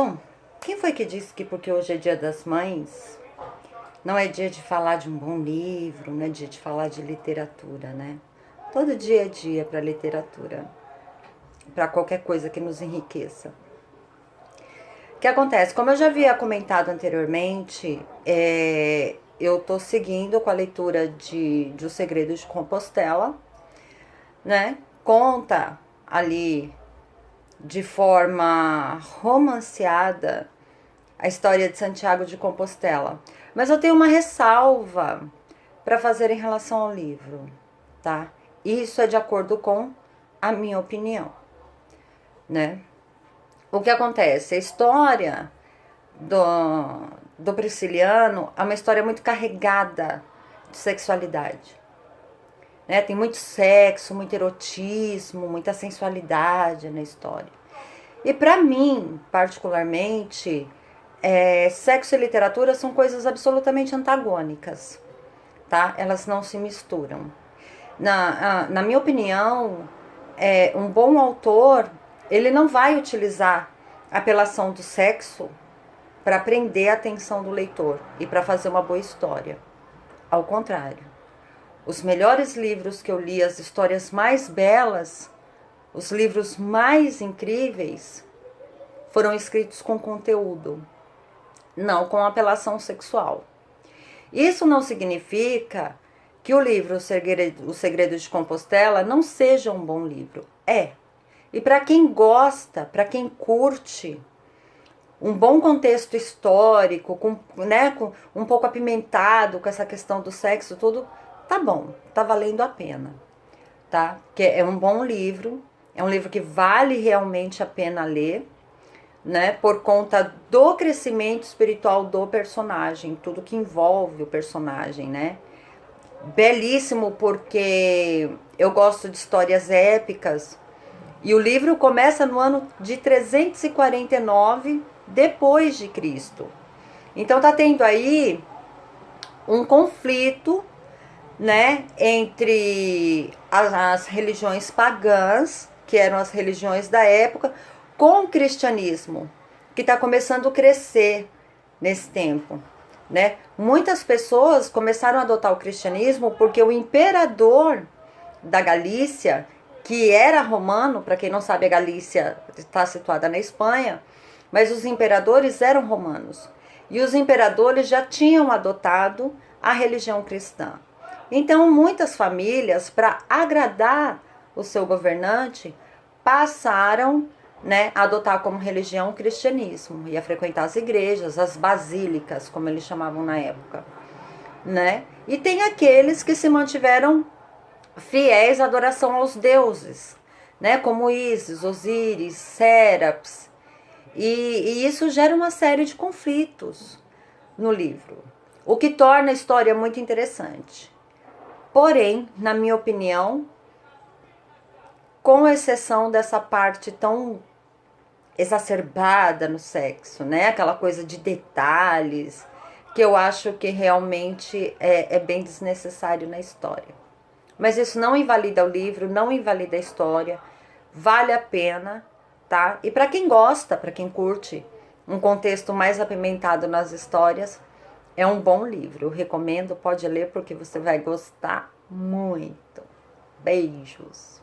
Bom, quem foi que disse que porque hoje é Dia das Mães, não é dia de falar de um bom livro, não é dia de falar de literatura, né? Todo dia é dia para literatura, para qualquer coisa que nos enriqueça. O que acontece? Como eu já havia comentado anteriormente, eu tô seguindo com a leitura de O Segredo de Compostela, né? Conta ali de forma romanceada a história de Santiago de Compostela. Mas eu tenho uma ressalva para fazer em relação ao livro, tá? Isso é de acordo com a minha opinião, né? O que acontece? A história do Prisciliano é uma história muito carregada de sexualidade, né? Tem muito sexo, muito erotismo, muita sensualidade na história. E para mim, particularmente, sexo e literatura são coisas absolutamente antagônicas, tá? Elas não se misturam. Na minha opinião, um bom autor, ele não vai utilizar a apelação do sexo para prender a atenção do leitor e para fazer uma boa história. Ao contrário, os melhores livros que eu li, as histórias mais belas, os livros mais incríveis, foram escritos com conteúdo, não com apelação sexual. Isso não significa que o livro O Segredo de Compostela não seja um bom livro. É. E para quem gosta, para quem curte um bom contexto histórico, com um pouco apimentado com essa questão do sexo, tudo, tá bom, tá valendo a pena, tá? Porque é um bom livro, é um livro que vale realmente a pena ler, né? Por conta do crescimento espiritual do personagem, tudo que envolve o personagem, né? Belíssimo, porque eu gosto de histórias épicas. E o livro começa no ano de 349 depois de Cristo. Então tá tendo aí um conflito, né, entre as religiões pagãs, que eram as religiões da época, com o cristianismo, que está começando a crescer nesse tempo, né? Muitas pessoas começaram a adotar o cristianismo porque o imperador da Galícia, que era romano, para quem não sabe, a Galícia está situada na Espanha, mas os imperadores eram romanos. E os imperadores já tinham adotado a religião cristã. Então, muitas famílias, para agradar o seu governante, passaram, né, a adotar como religião o cristianismo e a frequentar as igrejas, as basílicas, como eles chamavam na época, né? E tem aqueles que se mantiveram fiéis à adoração aos deuses, né, como Ísis, Osíris, Séraps, e isso gera uma série de conflitos no livro, o que torna a história muito interessante. Porém, na minha opinião, com exceção dessa parte tão exacerbada no sexo, né? Aquela coisa de detalhes, que eu acho que realmente é bem desnecessário na história. Mas isso não invalida o livro, não invalida a história, vale a pena, tá? E para quem gosta, para quem curte um contexto mais apimentado nas histórias, é um bom livro. Eu recomendo, pode ler porque você vai gostar muito. Beijos.